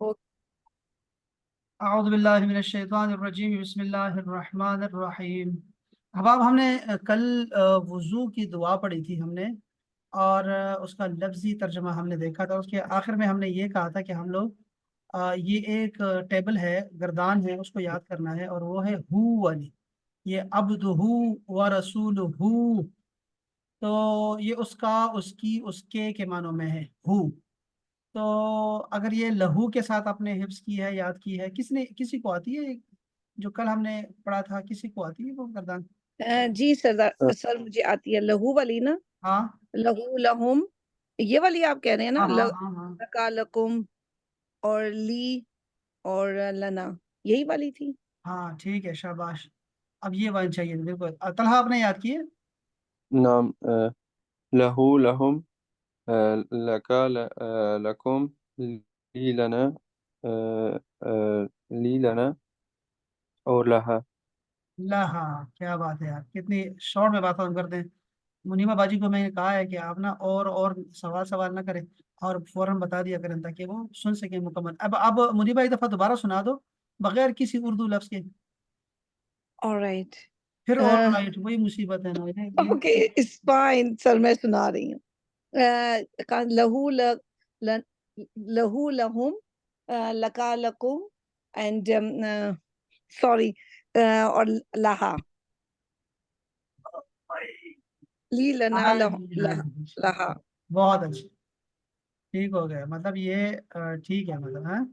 ओ- अऊज़ु बिल्लाहि मिनश शैतानिर रजीम बिस्मिल्लाहिर रहमानिर रहीम। अब हमने कल वुज़ू की दुआ पढ़ी थी हमने, और उसका लफ्ज़ी तर्जुमा हमने देखा था। उसके आखिर में हमने ये कहा था कि हम लोग ये एक टेबल है, गर्दान है, उसको याद करना है, और वो है हु वाली। ये अब्दुहु व रसूलुहु, तो ये उसका, उसकी, उसके के मानों में है हु। तो अगर ये लहू के साथ आपने हिफ्स की है, याद की है, किसने, किसी को आती है? जो कल हमने पढ़ा था, किसी को आती है वो गर्दान? जी सर, सर मुझे आती है लहू वाली ना। हाँ लहू लहुम, ये वाली आप कह रहे हैं ना। हाँ हाँ हाँ हाँ लका लकुम और ली और लना, यही वाली थी। हाँ, ठीक है, शाबाश। अब ये वाली चाहिए थी, बिल्कुल। तलहा आपने याद की है? नाम लहू लहुम, लका लकुम, ली लना, ली लना और लहा। लहा, क्या बात है यार, कितनी शॉर्ट में बात हम करते हैं। मुनीमा बाजी को मैंने कहा है कि आप ना और सवाल सवाल ना करें, और फौरन बता दिया करें, ताकि वो सुन सके मुकम्मल। अब मुनीबा एक दफा दोबारा सुना दो, बगैर किसी उर्दू लफ्ज के। ऑलराइट। फिर और राइट, वही मुसीबत है ना ओके, इट्स फाइन सर, मैं सुना रही हूँ। लहू ल, लहू लहुम, लका लकुम एंड सॉरी, और लहा, ली लना हाँ लहा। बहुत अच्छा, ठीक हो गया। मतलब ये ठीक है, मतलब है।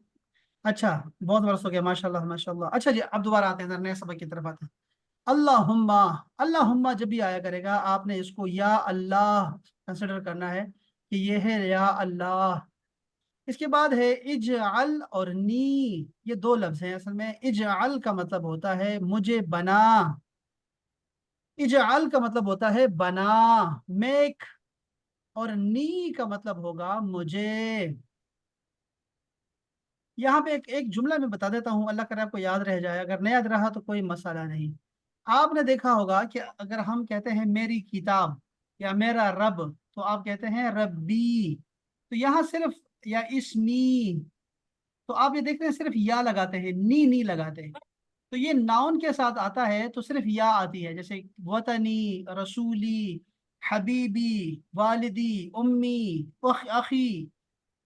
अच्छा, बहुत वर्ष हो गया, माशाल्लाह माशाल्लाह। अच्छा जी, अब दोबारा आते हैं, नए सबक की तरफ आते हैं। अल्लाहुम्मा, अल्लाहुम्मा जब भी आया करेगा, आपने इसको या अल्लाह कंसिडर करना है कि ये है या अल्लाह। इसके बाद है इजअल और नी, ये दो लफ्ज हैं असल में। इजअल का मतलब होता है मुझे बना, इजअल का मतलब होता है बना, मेक। और नी का मतलब होगा मुझे। यहाँ पे एक जुमला मैं बता देता हूँ, अल्लाह करे आपको याद रह जाए, अगर नहीं याद रहा तो कोई मसला नहीं। आपने देखा होगा कि अगर हम कहते हैं मेरी किताब या मेरा रब, तो आप कहते हैं रब्बी। तो यहाँ सिर्फ, या इसमी, तो आप ये देख रहे हैं सिर्फ या लगाते हैं, नी नी लगाते हैं। तो ये नाउन के साथ आता है तो सिर्फ या आती है, जैसे वतनी, रसूली, हबीबी, वालिदी, उम्मी, अखी।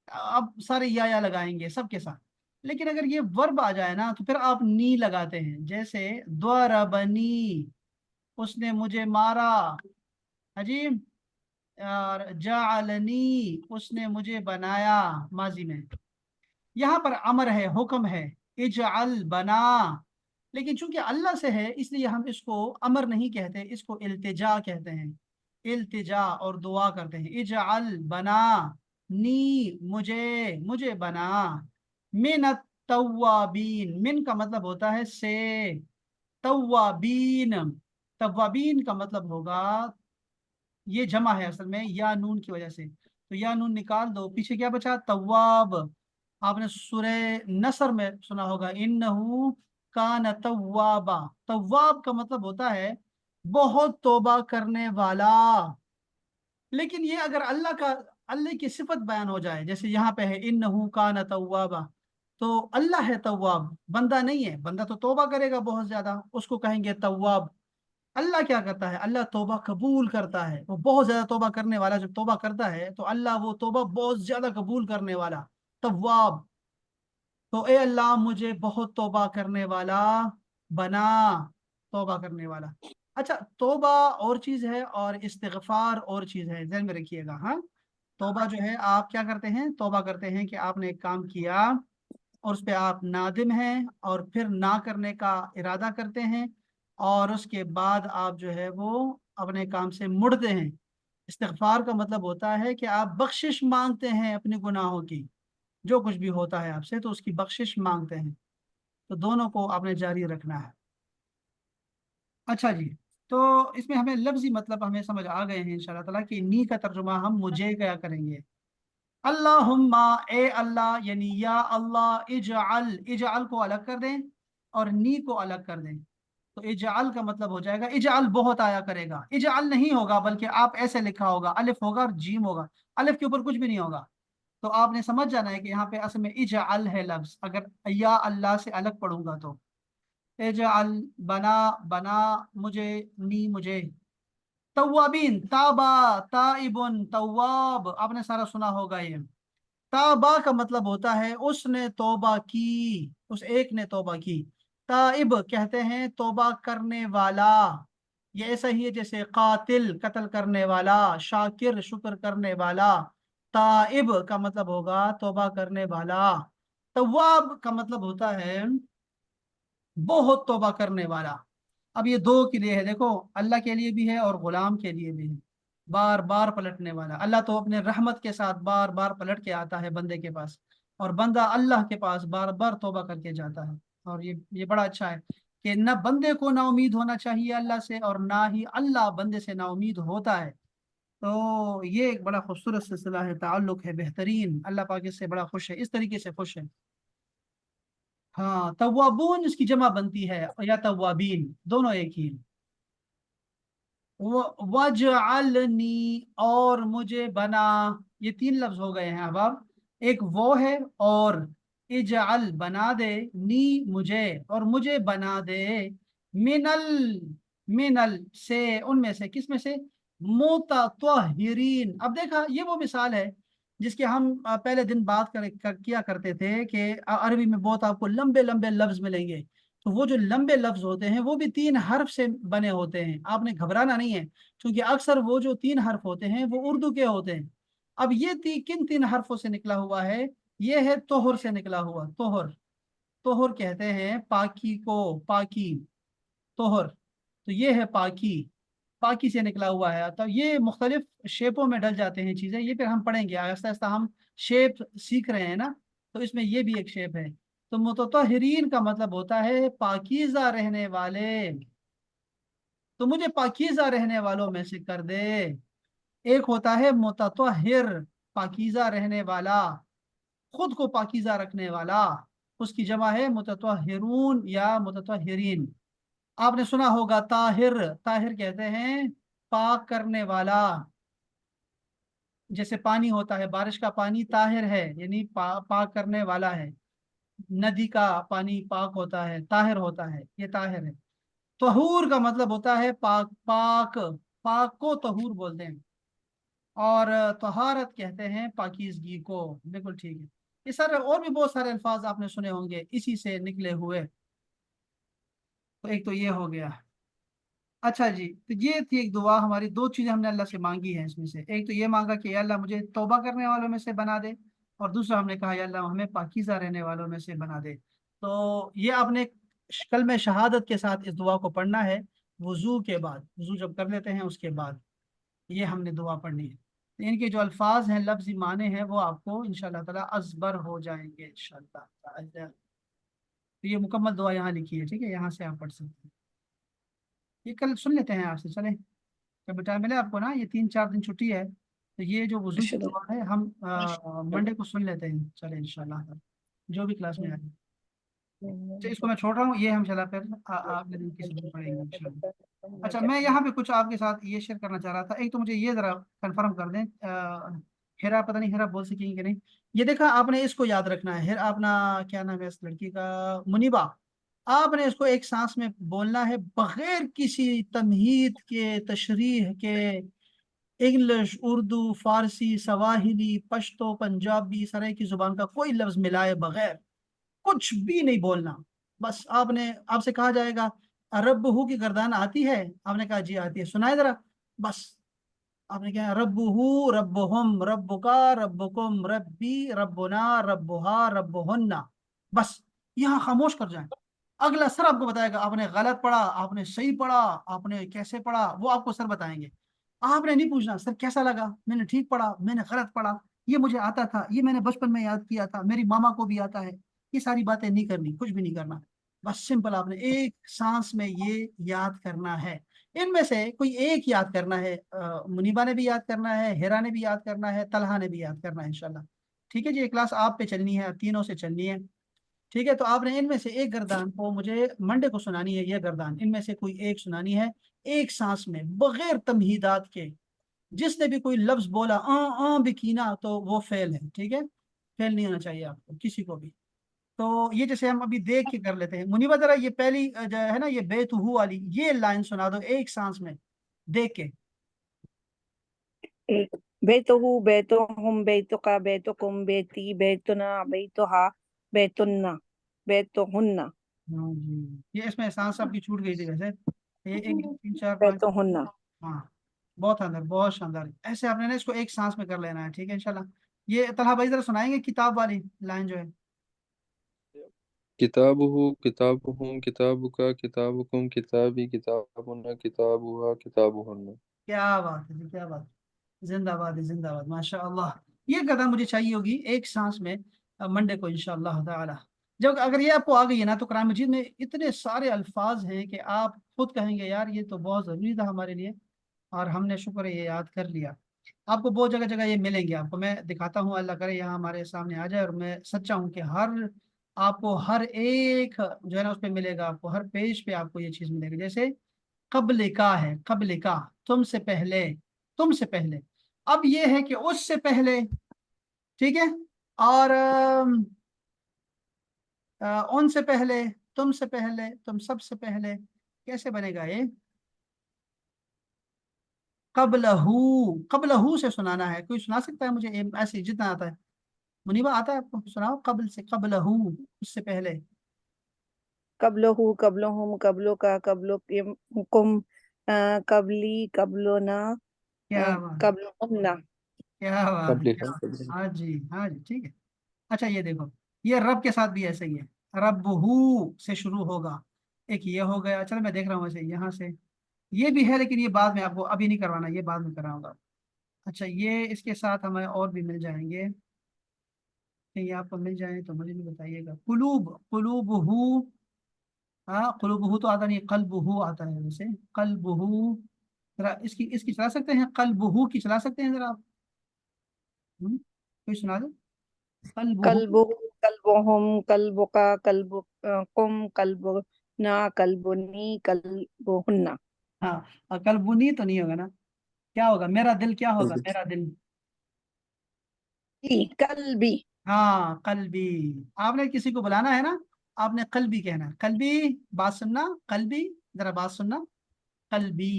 आप सारे या लगाएंगे सबके साथ। लेकिन अगर ये वर्ब आ जाए ना, तो फिर आप नी लगाते हैं, जैसे द्वरबनी, उसने मुझे मारा। अजीब। और जालनी, उसने मुझे बनाया, माजी में। यहाँ पर अमर है, हुक्म है, इजअल बना। लेकिन चूंकि अल्लाह से है, इसलिए हम इसको अमर नहीं कहते, इसको इल्तिजा कहते हैं। इल्तिजा और दुआ करते हैं। इजअल बना, नी मुझे, मुझे बना। मिन तव्वाबीन, मिन का मतलब होता है से, तव्वाबीन, तव्वाबीन का मतलब होगा, ये जमा है असल में या नून की वजह से, तो या नून निकाल दो, पीछे क्या बचा, तव्वाब। आपने सूरे नसर में सुना होगा, इन्नहु कान तव्वाबा। तव्वाब का मतलब होता है बहुत तौबा करने वाला। लेकिन ये अगर अल्लाह का, अल्लाह की सिफत बयान हो जाए, जैसे यहाँ पे है इन्नहु कान तव्वाबा, तो अल्लाह है तव्वाब, बंदा नहीं है। बंदा तो तौबा करेगा बहुत ज्यादा, उसको कहेंगे तव्वाब। अल्लाह क्या करता है, अल्लाह तौबा कबूल करता है। वो बहुत ज्यादा तौबा करने वाला जब तौबा करता है, तो अल्लाह वो तौबा बहुत ज्यादा कबूल करने वाला, तव्वाब। तो ए अल्लाह मुझे बहुत तौबा करने वाला बना, तौबा करने वाला। अच्छा, तौबा और चीज है और इस्तिगफार और चीज है, ध्यान में रखिएगा। हाँ, तौबा जो है, आप क्या करते हैं, तौबा करते हैं कि आपने एक काम किया और उस पे आप नादिम हैं, और फिर ना करने का इरादा करते हैं, और उसके बाद आप जो है वो अपने काम से मुड़ते हैं। इस्तिगफार का मतलब होता है कि आप बख्शिश मांगते हैं अपने गुनाहों की, जो कुछ भी होता है आपसे तो उसकी बख्शिश मांगते हैं। तो दोनों को आपने जारी रखना है। अच्छा जी, तो इसमें हमें लफ्जी मतलब हमें समझ आ गए हैं इंशाल्लाह ताला कि नी का तर्जुमा हम मुझे क्या करेंगे। अल्लाहुम्मा, ए अल्लाह, यानी या अल्लाह, इजअल, इजअल को अलग कर दें और नी को अलग कर दें। तो इजअल का मतलब हो जाएगा, इजअल बहुत आया करेगा। इजअल नहीं होगा, बल्कि आप ऐसे लिखा होगा, अलिफ होगा और जीम होगा, अलिफ के ऊपर कुछ भी नहीं होगा। تو آپ نے سمجھ جانا ہے کہ یہاں پہ اصل میں اجعل ہے لفظ، اگر یا اللہ سے الگ پڑھوں گا تو اجعل بنا، بنا مجھے، نی مجھے، توابین تابا تائبن تواب، آپ نے سارا سنا ہوگا یہ۔ تابا کا مطلب ہوتا ہے اس نے توبہ کی، اس ایک نے توبہ کی۔ تائب کہتے ہیں توبہ کرنے والا، یہ ایسا ہی ہے جیسے قاتل قتل کرنے والا، شاکر شکر کرنے والا۔ تائب کا مطلب ہوگا توبہ کرنے والا۔ تواب کا مطلب ہوتا ہے بہت توبہ کرنے والا۔ اب یہ دو کے لیے ہے، دیکھو اللہ کے لیے بھی ہے اور غلام کے لیے بھی ہے، بار بار پلٹنے والا۔ اللہ تو اپنے رحمت کے ساتھ بار بار پلٹ کے آتا ہے بندے کے پاس، اور بندہ اللہ کے پاس بار بار توبہ کر کے جاتا ہے۔ اور یہ بڑا اچھا ہے کہ نہ بندے کو نا امید ہونا چاہیے اللہ سے، اور نہ ہی اللہ بندے سے نا امید ہوتا ہے۔ تو یہ ایک بڑا خوبصورت سلسلہ ہے، تعلق ہے بہترین، اللہ پاک اس سے بڑا خوش ہے، اس طریقے سے خوش ہے۔ ہاں توابون اس کی جمع بنتی ہے یا توابین، دونوں ایک ہی ہیں۔ وجعلنی اور مجھے بنا، یہ تین لفظ ہو گئے ہیں احباب، ایک وہ ہے اور اجعل بنا دے، نی مجھے، اور مجھے بنا دے، منل سے، ان میں سے، کس میں سے؟ متطہرین۔ اب دیکھا یہ وہ مثال ہے جس کے ہم پہلے دن بات کیا کرتے تھے کہ عربی میں بہت آپ کو لمبے لمبے لفظ ملیں گے، تو وہ جو لمبے لفظ ہوتے ہیں وہ بھی 3 حرف سے بنے ہوتے ہیں، آپ نے گھبرانا نہیں ہے، کیونکہ اکثر وہ جو 3 حرف ہوتے ہیں وہ اردو کے ہوتے ہیں۔ اب یہ کن 3 حرفوں سے نکلا ہوا ہے؟ یہ ہے طہر سے نکلا ہوا، طہر، طہر کہتے ہیں پاکی کو، پاکی، طہر، تو یہ ہے پاکی، پاکی سے نکلا ہوا ہے۔ تو یہ مختلف شیپوں میں ڈل جاتے ہیں چیزیں، یہ پھر ہم پڑھیں گے آہستہ آہستہ، ہم شیپ سیکھ رہے ہیں نا، تو اس میں یہ بھی ایک شیپ ہے۔ تو متطہرین کا مطلب ہوتا ہے پاکیزہ رہنے والے، تو مجھے پاکیزہ رہنے والوں میں سے کر دے۔ ایک ہوتا ہے متطہر، پاکیزہ رہنے والا، خود کو پاکیزہ رکھنے والا، اس کی جمع ہے متطہرون یا متطہرین۔ آپ نے سنا ہوگا طاہر، طاہر کہتے ہیں پاک کرنے والا، جیسے پانی ہوتا ہے، بارش کا پانی طاہر ہے یعنی پاک کرنے والا ہے، ندی کا پانی پاک ہوتا ہے، طاہر ہوتا ہے، یہ طاہر ہے۔ طہور کا مطلب ہوتا ہے پاک، پاک، پاک کو طہور بولتے ہیں، اور طہارت کہتے ہیں پاکیزگی کو، بالکل ٹھیک ہے۔ یہ سارے اور بھی بہت سارے الفاظ آپ نے سنے ہوں گے اسی سے نکلے ہوئے، تو ایک تو یہ ہو گیا۔ اچھا جی، تو یہ تھی ایک دعا ہماری، 2 چیزیں ہم نے اللہ سے مانگی ہیں اس میں سے، ایک تو یہ مانگا کہ یا اللہ مجھے توبہ کرنے والوں میں سے بنا دے، اور دوسرا ہم نے کہا یا اللہ ہمیں پاکیزہ رہنے والوں میں سے بنا دے۔ تو یہ آپ نے کلمہ شہادت کے ساتھ اس دعا کو پڑھنا ہے، وضو کے بعد، وضو جب کر لیتے ہیں اس کے بعد یہ ہم نے دعا پڑھنی ہے۔ تو ان کے جو الفاظ ہیں، لفظی معنی ہیں، وہ آپ کو انشاءاللہ تعالی ازبر ہو جائیں گے انشاءاللہ تعالی۔ تو یہ مکمل دعا یہاں لکھی ہے، ٹھیک ہے، یہاں سے آپ پڑھ سکتے ہیں۔ یہ کل سن لیتے ہیں آپ سے، چلیں جب ٹائم ملے آپ کو نا، یہ 3-4 دن چھٹی ہے، تو یہ جو وضو کی دعا ہے ہم منڈے کو سن لیتے ہیں، چلیں انشاءاللہ جو بھی کلاس میں آئے۔ اس کو میں چھوڑ رہا ہوں، یہ ہم چلا پھر اگلے دن کسی دن پڑھیں گے انشاءاللہ۔ اچھا میں یہاں پہ کچھ آپ کے ساتھ یہ شیئر کرنا چاہ رہا تھا، ایک تو مجھے یہ ذرا کنفرم کر دیں، ہیرا پتہ نہیں ہیرا بول سکیں کہ نہیں، یہ دیکھا آپ نے اس کو یاد رکھنا ہے، اپنا کیا نام ہے اس لڑکی کا، منیبا، آپ نے اس کو ایک سانس میں بولنا ہے بغیر کسی تمہید کے، تشریح کے، انگلش، اردو، فارسی، سواحلی، پشتو، پنجابی، سرائے کی زبان کا کوئی لفظ ملائے بغیر، کچھ بھی نہیں بولنا۔ بس آپ سے کہا جائے گا رب ہو کی گردان آتی ہے، آپ نے کہا جی آتی ہے، سنائے ذرا، بس آپ نے کہا رب ہو، ربہم، ربکا، ربکم، ربی، ربنا، ربہا، ربہن، بس یہاں خاموش کر جائیں۔ اگلا سر آپ کو بتائے گا آپ نے غلط پڑھا، آپ نے صحیح پڑھا، آپ نے کیسے پڑھا، وہ آپ کو سر بتائیں گے۔ آپ نے نہیں پوچھنا سر کیسا لگا، میں نے ٹھیک پڑھا، میں نے غلط پڑھا، یہ مجھے آتا تھا، یہ میں نے بچپن میں یاد کیا تھا، میری ماما کو بھی آتا ہے، یہ ساری باتیں نہیں کرنی، کچھ بھی نہیں کرنا، بس سمپل آپ نے ایک سانس میں یہ یاد کرنا ہے۔ ان میں سے کوئی ایک یاد کرنا ہے، منیبا نے بھی یاد کرنا ہے، ہیرا نے بھی یاد کرنا ہے، طلحہ نے بھی یاد کرنا ہے انشاءاللہ، ٹھیک ہے جی، یہ کلاس آپ پہ چلنی ہے، تینوں سے چلنی ہے، ٹھیک ہے۔ تو آپ نے ان میں سے ایک گردان کو مجھے منڈے کو سنانی ہے، یہ گردان ان میں سے کوئی ایک سنانی ہے، ایک سانس میں بغیر تمہیدات کے، جس نے بھی کوئی لفظ بولا بکینا تو وہ فعل ہے، ٹھیک ہے، فعل نہیں ہونا چاہیے آپ کو کسی کو بھی۔ تو یہ جیسے ہم ابھی دیکھ کے کر لیتے ہیں، منیبا ذرا یہ پہلی جو ہے نا یہ بیت ہو والی یہ لائن سنا دو ایک سانس میں دیکھ کے۔ بیتہو بیتہم بیتکا بیتکم بیتی بیتنا بیتہا بیتنا بیتہن ہاں جی، یہ اس میں سانس آپ کی چھوٹ گئی تھی ویسے، یہ ایک دو تین چار پانچ، بیتہن۔ ہاں بہت اندر، بہت شاندار، ایسے آپ نے نا اس کو ایک سانس میں کر لینا ہے، ٹھیک ہے انشاءاللہ۔ یہ طلحہ بھائی ذرا سنائیں گے کتاب والی لائن جو ہے؟ کتابہ کتابہم کتابک کتابکم کتابی کتابنا کتابها کتابہن۔ کیا بات ہے جی، کیا بات ہے، زندہ باد ہے، زندہ باد، ماشاء اللہ۔ یہ گدا مجھے چاہیے ہوگی ایک سانس میں منڈے کو انشاءاللہ تعالی۔ جب اگر یہ آپ کو آ گئی ہے نا تو قرآن مجید میں اتنے سارے الفاظ ہیں کہ آپ خود کہیں گے یار یہ تو بہت ضروری تھا ہمارے لیے، اور ہم نے شکر ہے یہ یاد کر لیا۔ آپ کو بہت جگہ جگہ یہ ملیں گے، آپ کو میں دکھاتا ہوں، اللہ کرے یہاں ہمارے سامنے آ جائے، اور میں سچا ہوں کہ آپ کو ہر ایک جو ہے نا اس پہ ملے گا، آپ کو ہر پیج پہ آپ کو یہ چیز ملے گی۔ جیسے قبل کا ہے، قبل کا تم سے پہلے، تم سے پہلے، اب یہ ہے کہ اس سے پہلے، ٹھیک ہے، اور ان سے پہلے، تم سے پہلے، تم سب سے پہلے، کیسے بنے گا یہ؟ قبلہو سے سنانا ہے، کوئی سنا سکتا ہے مجھے ایسے جتنا آتا ہے؟ منیبا آتا ہے آپ کو؟ سناؤ قبل سے، قبلہو اس سے پہلے۔ قبلہو قبلہم قبلکا قبلکم قبلی قبلنا کیا بات، قبلہن۔ کیا بات ہے، قبل کیا بات ہے، قبل ہاں جی، ہاں جی، ٹھیک ہے۔ اچھا یہ دیکھو، یہ رب کے ساتھ بھی ایسا ہی ہے، رب سے شروع ہوگا، ایک یہ ہو گیا، چلو میں دیکھ رہا ہوں ویسے یہاں سے یہ بھی ہے، لیکن یہ بعد میں، آپ کو ابھی نہیں کروانا، یہ بعد میں کراؤں گا۔ اچھا یہ اس کے ساتھ ہمیں اور بھی مل جائیں گے، کہیں آپ کو مل جائیں تو مجھے بھی بتائیے گا۔ قلوب ہو، ہاں قلوب ہو تو آتا نہیں، قلب ہو آتا ہے ویسے، قلب ہو، ذرا اس کی چلا سکتے ہیں، قلب ہو کی چلا سکتے ہیں ذرا آپ؟ کوئی سنا دو، قلب ہو۔ قلبہ قلبہم قلبکا قلبکم قلبنا قلبنی قلبہن۔ ہاں، اور قلبنی تو نہیں ہوگا نا، کیا ہوگا؟ میرا دل، کیا ہوگا میرا دل؟ قلبی۔ ہاں قلبی، آپ نے کسی کو بلانا ہے نا، آپ نے قلبی کہنا ہے، قلبی، بات سننا، قلبی، ذرا بات سننا، قلبی۔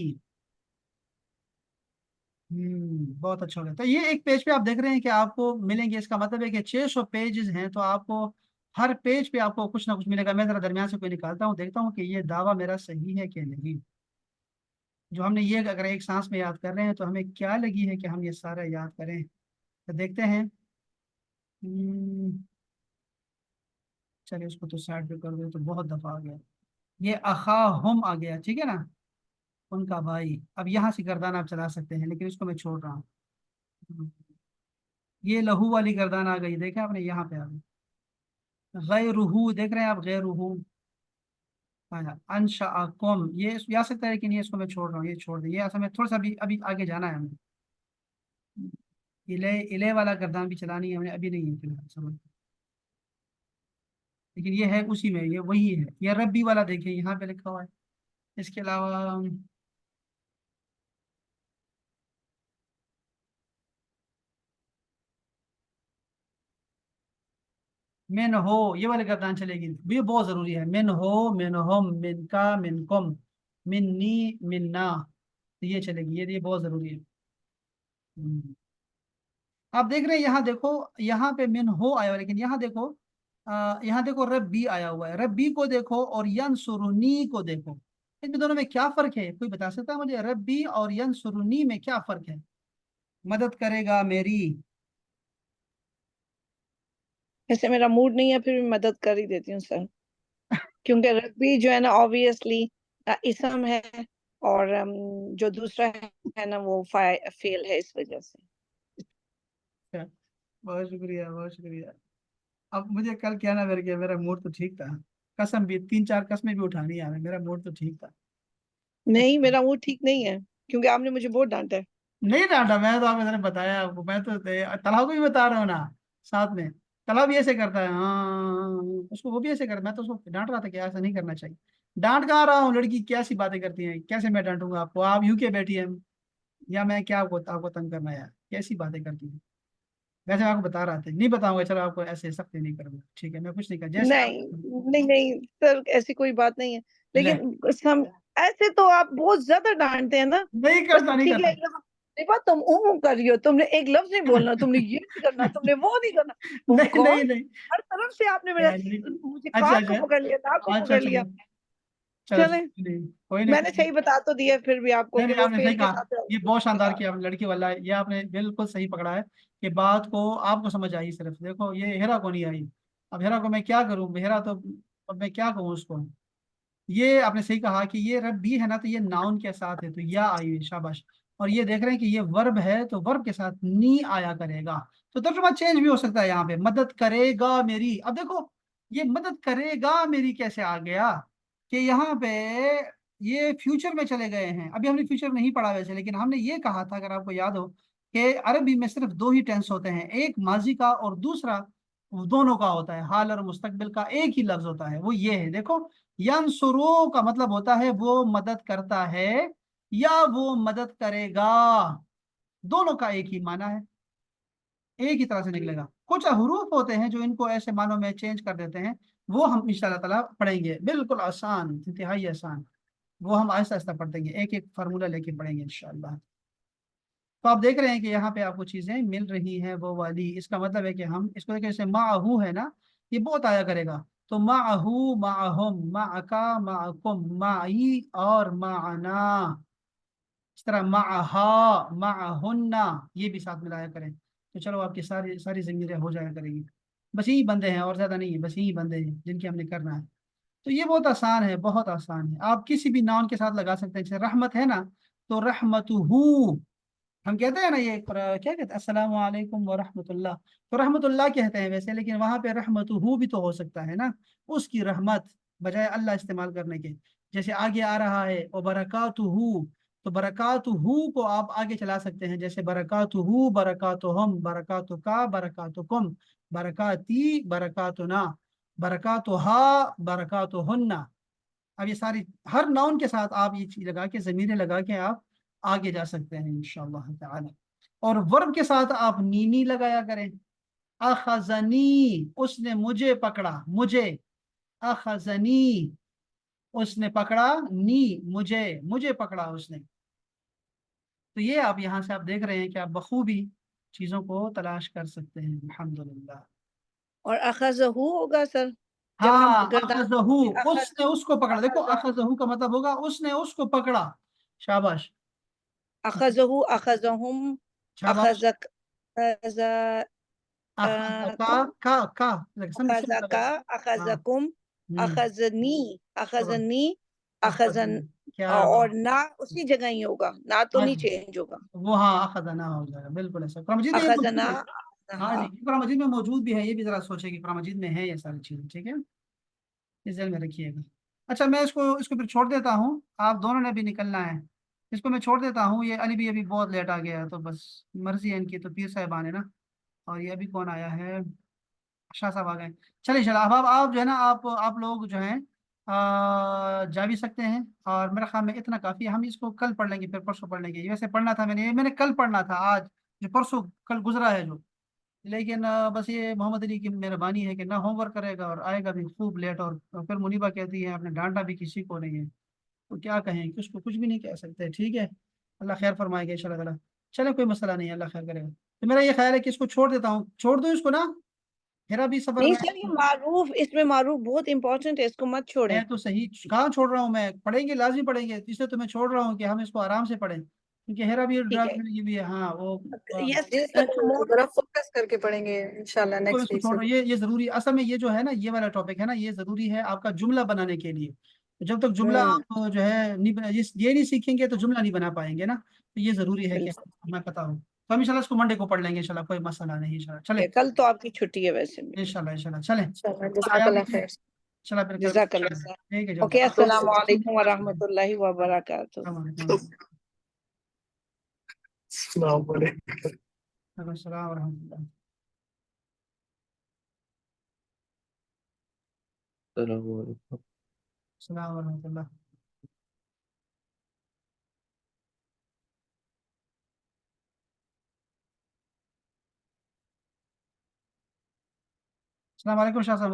بہت اچھا ہو گیا۔ تو یہ ایک پیج پہ آپ دیکھ رہے ہیں کہ آپ کو ملیں گے، اس کا مطلب ہے کہ 600 پیجز ہیں، تو آپ کو ہر پیج پہ آپ کو کچھ نہ کچھ ملے گا۔ میں ذرا درمیان سے کوئی نکالتا ہوں، دیکھتا ہوں کہ یہ دعویٰ میرا صحیح ہے کہ نہیں۔ جو ہم نے یہ اگر ایک سانس میں یاد کر رہے ہیں تو ہمیں کیا لگی ہے کہ ہم یہ سارا یاد کریں، تو دیکھتے ہیں۔ چلیے اس کو تو سائڈ پہ کر دو، تو بہت دفعہ آ گیا، یہ اخاہم آ گیا، ٹھیک ہے نا، ان کا بھائی۔ اب یہاں سے گردان آپ چلا سکتے ہیں، لیکن اس کو میں چھوڑ رہا ہوں۔ یہ لہو والی گردان آ گئی، دیکھیں آپ نے، یہاں پہ آ گئی۔ غیرہو دیکھ رہے ہیں آپ، غیرہو انشاءکم، یہ آ سکتا ہے، لیکن یہ اس کو میں چھوڑ رہا ہوں، یہ چھوڑ دیں، یہ اصل میں تھوڑا سا ابھی آگے جانا ہے ہمیں۔ الے والا گردان بھی چلانی ہے ہمیں، ابھی نہیں ہے فی الحال سمجھ، لیکن یہ ہے اسی میں، یہ وہی ہے، یہ ربی والا دیکھیں یہاں پہ لکھا ہوا ہے۔ اس کے علاوہ من ہو، یہ والی گردان چلے گی، یہ بہت ضروری ہے، من ہو، من ہم، من کا، من کم، منی، مننا، یہ چلے گی، یہ بہت ضروری ہے۔ آپ دیکھ رہے ہیں یہاں دیکھو، یہاں پہ من ہو آیا ہوا، لیکن یہاں دیکھو، یہاں دیکھو ربی آیا ہوا ہے، ربی کو دیکھو اور ینصرنی کو دیکھو، ان دونوں میں کیا فرق ہے؟ کوئی بتا سکتا ہے مجھے؟ ربی اور ینصرنی میں کیا فرق ہے؟ مدد کرے گا میری، ویسے میرا موڈ نہیں ہے، پھر بھی مدد کر ہی دیتی ہوں سر، کیونکہ ربی جو ہے نا obviously اسم ہے، اور جو دوسرا ہے نا وہ فیل ہے، اس وجہ سے۔ بہت شکریہ، بہت شکریہ۔ اب مجھے کل کیا نا میرا موڈ تو ٹھیک تھا، قسم بھی 3 4 قسمیں بھی اٹھانی ہے، میرا موڈ تو ٹھیک تھا۔ نہیں، میرا موڈ ٹھیک نہیں ہے، کیونکہ آپ نے مجھے بہت ڈانٹا ہے۔ نہیں ڈانٹا، میں تو آپ نے بتایا آپ کو، میں تو طلحہ کو بھی بتا رہا ہوں نا ساتھ میں، طلحہ بھی ایسے کرتا ہے، ہاں اس کو وہ بھی ایسے کرتا، میں تو اس کو ڈانٹ رہا تھا کہ ایسا نہیں کرنا چاہیے۔ ڈانٹ کہاں رہا ہوں، لڑکی کیسی باتیں کرتی ہیں، کیسے میں ڈانٹوں گا آپ کو؟ آپ یو کے بیٹھی ہیں، या मैं क्या आपको तंग करना यार, कैसी बातें करती हूँ। वैसे मैं आपको बता रहा था, नहीं बताऊंगा, चलो आपको ऐसे सख्ती नहीं करूंगा, ठीक है, मैं कुछ नहीं कर जैसे आप। नहीं नहीं नहीं सर, ऐसी कोई बात नहीं है, ले, लेकिन हम ऐसे तो आप बहुत ज्यादा डांटते हैं ना। नहीं बस करता, नहीं ठीक है, करता। देखो तुम कर रही हो, तुमने एक लफ्ज नहीं बोलना, तुमने ये नहीं करना, तुमने वो नहीं करना। तुम नहीं नहीं कौन? नहीं हर तरफ से आपने मेरा यार, नहीं। मुझे अच्छा कान को अच्छा। पकड़ लिया, नाक को अच्छा पकड़ लिया। चलो, चलो चले, नहीं, कोई नहीं, मैंने कोई नहीं। सही बता तो दिया फिर भी आपको नहीं कि नहीं, वो आपने सही फेल के कहा, साथ ये बहुत के शानदार साथ। किया आपने, लड़की वाला है। ये आपने बिल्कुल सही पकड़ा है कि बात को आपको समझ आई सिर्फ। देखो ये हेरा को नहीं आई। अब हेरा को मैं क्या करूं, हेरा तो, अब मैं क्या कहूँ उसको। ये आपने सही कहा कि ये रब भी है ना, तो ये नाउन के साथ है, तो या आई हुई, शाबाश। और ये देख रहे हैं कि ये वर्ब है, तो वर्ब के साथ नी आया करेगा। तो तर्जुमा चेंज भी हो सकता है यहाँ पे, मदद करेगा मेरी। अब देखो ये मदद करेगा मेरी कैसे आ गया, कि यहाँ पे ये फ्यूचर में चले गए हैं। अभी हमने फ्यूचर नहीं पढ़ा वैसे, लेकिन हमने ये कहा था, अगर आपको याद हो, कि अरबी में सिर्फ दो ही टेंस होते हैं, एक माजी का और दूसरा दोनों का होता है, हाल और मुस्तकबिल का एक ही लफ्ज होता है, वो ये है। देखो यंसुरू का मतलब होता है वो मदद करता है या वो मदद करेगा, दोनों का एक ही माना है, एक ही तरह से निकलेगा। कुछ हरूफ होते हैं जो इनको ऐसे मानों में चेंज कर देते हैं, वो हम इंशाल्लाह ताला पढ़ेंगे, बिल्कुल आसान, इंतहाई आसान। वो हम आहिस्ता आहिस्ता पढ़ देंगे, एक एक फार्मूला लेके पढ़ेंगे इंशाल्लाह। तो आप देख रहे हैं कि यहाँ पे आपको चीजें मिल रही हैं वो वाली, इसका मतलब है कि हम इसको देखें, जैसे माहू है ना, ये बहुत आया करेगा। तो माहू, माहुम, माका, माकुम, माई और माना। इस तरह माहा, माहुन्ना, ये भी साथ मिलाया करें। तो चलो आपकी सारी सारी ज़मीरें हो जाया करेंगी। बस यही बंदे हैं और ज्यादा नहीं है, बस यही बंदे हैं जिनकी हमने करना है। तो ये बहुत आसान है, बहुत आसान है। आप किसी भी नाउन के साथ लगा सकते हैं, जैसे रहमत है ना, तो रहमतुहू, हम कहते हैं ना ये क्या कहते हैं, अस्सलाम वालेकुम व रहमतुल्लाह, तो रहमतुल्लाह कहते हैं वैसे, लेकिन वहां पे रहमतुहू भी तो हो सकता है ना, उसकी रहमत, बजाय अल्लाह इस्तेमाल करने के। जैसे आगे आ रहा है और बरकातुहू, तो बरकातुहू को आप आगे चला सकते हैं, जैसे बरकातुहू, बरकातुहुम, बरकातुका, बरकातुकुम, बरकाती, बरकातुना, बरकातुहा, बरकातुहुन्ना। अब ये सारी हर नाउन के साथ आप ये चीज लगा के, जमीरें लगा के आप आगे जा सकते हैं इंशाअल्लाह ताला। और वर्ब के साथ आप नीनी लगाया करें। अखजनी, उसने मुझे पकड़ा, मुझे, अखजनी, उसने पकड़ा, नी, मुझे पकड़ा उसने। तो ये आप यहाँ से आप देख रहे हैं कि आप बखूबी चीजों को तलाश कर सकते हैं, अल्हम्दुलिल्लाह। और अखज़हू होगा सर, जब हम हाँ, गर्दान अखजहू, अखज़ उसने उसको पकड़ा। देखो अखज़ अखजहू का मतलब होगा उसने उसको पकड़ा, शाबाश, अखज़हू, अखज़हुम, शाबाश। अखज़क, अखज़ अखज़का, कुम, का लग समझ सुन लगा। अखज़का, हाँ। अखज़कुम, हम्म। अखज़नी, शाबाश। अखज़नी, अखज़न। अखज़नी, क्या और बात। ना उसी जगह ही होगा, ना तो आज नहीं चेंज होगा। वो, हाँ, अखज़ना हो जाएगा, बिल्कुल ऐसा कुरान मजीद में ये अखज़ना, मौजूद है। हाँ जी, हाँ। ये कुरान मजीद में मौजूद भी है, ये भी जरा सोचे कि कुरान मजीद में है ये सारी चीजें, ठीक है, इस ध्यान में रखिएगा। अच्छा, मैं इसको इसको फिर छोड़ देता हूँ, आप दोनों ने भी निकलना है, इसको मैं छोड़ देता हूँ। ये अली भी अभी बहुत लेट आ गया है, तो बस मर्जी है इनकी, तो पीर साहिबान है ना। और ये अभी कौन आया है, शाह साहब आ गए। चलिए चलो, अब आप जो है ना, आप लोग जो हैं जा भी सकते हैं, और मेरा ख्याल में इतना काफ़ी है। हम इसको कल पढ़ लेंगे, फिर परसों पढ़ लेंगे। ये वैसे पढ़ना था मैंने, ये मैंने कल पढ़ना था, आज जो परसों कल गुजरा है जो, लेकिन बस ये मोहम्मद अली की मेहरबानी है कि ना होमवर्क करेगा और आएगा भी खूब लेट। और फिर मुनीबा कहती है आपने डांटा भी किसी को नहीं है, तो क्या कहें कि उसको कुछ भी नहीं कह सकते, ठीक है। अल्लाह खैर फरमाएगा इंशाल्लाह ताला। चले, कोई मसला नहीं है, अल्लाह खैर करेगा। तो मेरा ये ख्याल है कि इसको छोड़ देता हूँ, छोड़ दूँ इसको ना, मेरा भी सफर नहीं में। सर, ये मारूफ, इसमें मारूफ बहुत इंपॉर्टेंट है, इसको मत छोड़ें। मैं तो सही कहाँ छोड़ रहा हूँ, मैं पढ़ेंगे, लाजमी पढ़ेंगे, इसलिए तो मैं छोड़ रहा हूँ कि हम इसको आराम से पढ़ें, क्योंकि हेरा भी ठीक ड्राइव है। में ये भी है, हाँ वो यस, जी सर, टुमारो। जरा फोकस करके पढ़ेंगे इंशाल्लाह तो नेक्स्ट इसको वीक से। छोड़, ये जरूरी असल में, ये जो है ना, ये वाला टॉपिक है ना, ये जरूरी है आपका जुमला बनाने के लिए। तो जब तक जुमला हम्म, आप जो है नहीं ये नहीं सीखेंगे तो जुमला नहीं बना पाएंगे ना। तो ये जरूरी है कि बिल्कुल। हमें पता हो। तो हम इंशाल्लाह इसको मंडे को पढ़ लेंगे इंशाल्लाह, कोई मसला नहीं इंशाल्लाह, चले। कल तो आपकी छुट्टी है वैसे भी। इंशाल्लाह इंशाल्लाह, चले। इंशाल्लाह, आया जज़ाकल्लाह भी, खैर। चला फिर कल, जज़ाकल्लाह सर। ठीक है, जो ओके, अस्सलाम वालेकुम व अस्सलाम रहमतुल्लाहि व बरकातुहू। वालेकुम। अस्सलाम वालेकुम। अस्सलाम वरहमतुल्लाह। सलाम वालेकुम। अस्सलाम वरहमतुल्लाह। السلام علیکم شاہ صاحب.